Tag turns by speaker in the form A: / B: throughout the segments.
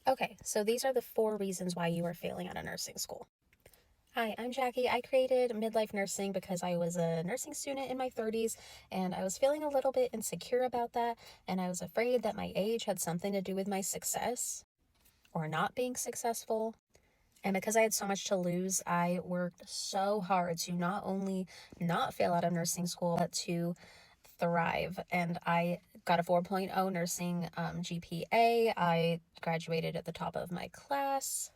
A: Okay, so these are the 4 reasons why you are failing out of nursing school. Hi, I'm Jackie. I created midlife nursing because I was a nursing student in my 30s and I was feeling a little bit insecure about that, and I was afraid that my age had something to do with my success or not being successful. And because I had so much to lose, I worked so hard to not only not fail out of nursing school, but to thrive. And I got a 4.0 nursing GPA. I graduated at the top of my class.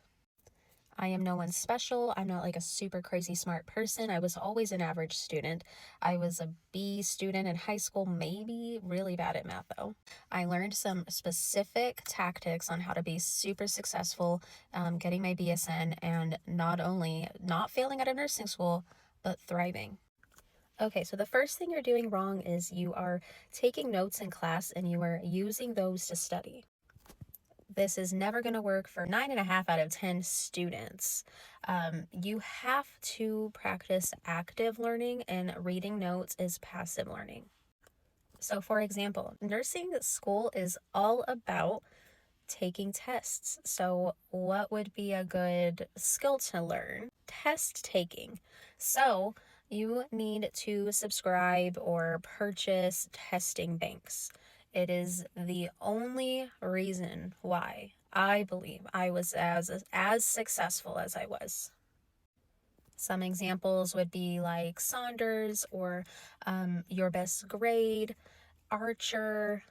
A: I am no one special. I'm not like a super crazy smart person. I was always an average student. I was a B student in high school, maybe really bad at math though. I learned some specific tactics on how to be super successful, getting my BSN, and not only not failing out of nursing school, but thriving. Okay, so the first thing you're doing wrong is you are taking notes in class and you are using those to study. This is never going to work for 9.5 out of 10 students. You have to practice active learning, and reading notes is passive learning. So, for example, nursing school is all about taking tests. So, what would be a good skill to learn? Test taking. So, you need to subscribe or purchase testing banks. It is the only reason why I believe I was as successful as I was. Some examples would be like Saunders or Your Best Grade, Archer.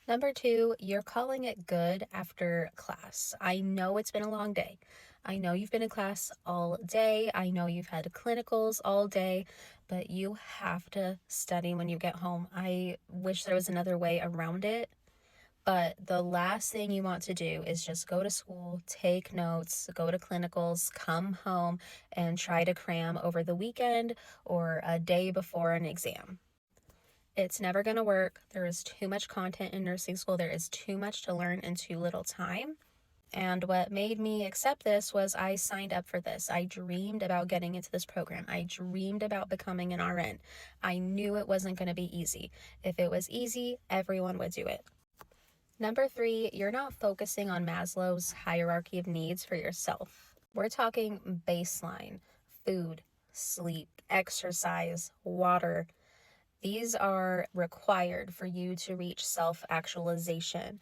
A: Number 2, you're calling it good after class. I know it's been a long day. I know you've been in class all day. I know you've had clinicals all day, but you have to study when you get home. I wish there was another way around it, but the last thing you want to do is just go to school, take notes, go to clinicals, come home, and try to cram over the weekend or a day before an exam. It's never going to work. There is too much content in nursing school. There is too much to learn in too little time. And what made me accept this was I signed up for this. I dreamed about getting into this program. I dreamed about becoming an RN. I knew it wasn't going to be easy. If it was easy, everyone would do it. Number 3, you're not focusing on Maslow's hierarchy of needs for yourself. We're talking baseline, food, sleep, exercise, water. These are required for you to reach self-actualization.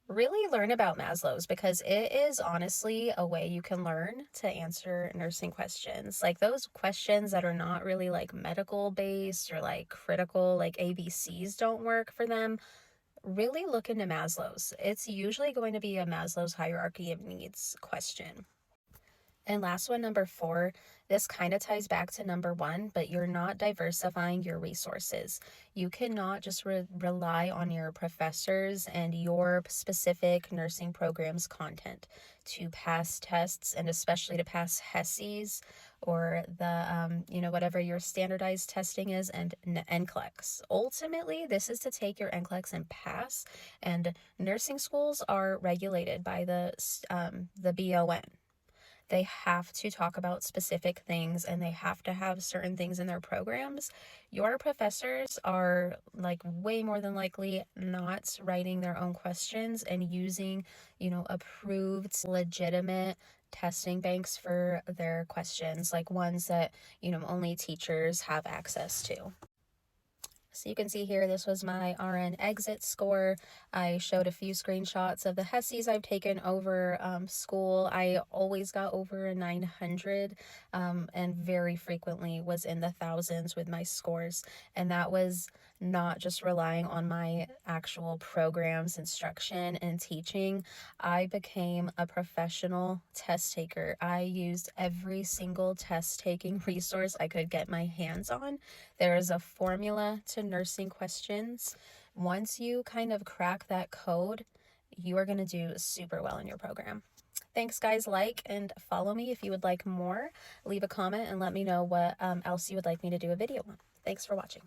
A: Really learn about Maslow's because it is honestly a way you can learn to answer nursing questions. Like those questions that are not really like medical based or like critical, like ABCs don't work for them. Really look into Maslow's. It's usually going to be a Maslow's hierarchy of needs question. And last one, number 4, this kind of ties back to number 1, but you're not diversifying your resources. You cannot just rely on your professors and your specific nursing program's content to pass tests, and especially to pass HESIs or the, whatever your standardized testing is, and NCLEX. Ultimately, this is to take your NCLEX and pass, and nursing schools are regulated by the BON. They have to talk about specific things and they have to have certain things in their programs. Your professors are like way more than likely not writing their own questions and using, approved, legitimate testing banks for their questions, like ones that, only teachers have access to. So you can see here, this was my RN exit score. I showed a few screenshots of the HESIs I've taken over school. I always got over a 900 and very frequently was in the thousands with my scores. And that was not just relying on my actual programs, instruction, and teaching. I became a professional test taker. I used every single test taking resource I could get my hands on. There is a formula to nursing questions. Once you kind of crack that code, you are going to do super well in your program. Thanks, guys. Like and follow me if you would like more. Leave a comment and let me know what else you would like me to do a video on. Thanks for watching.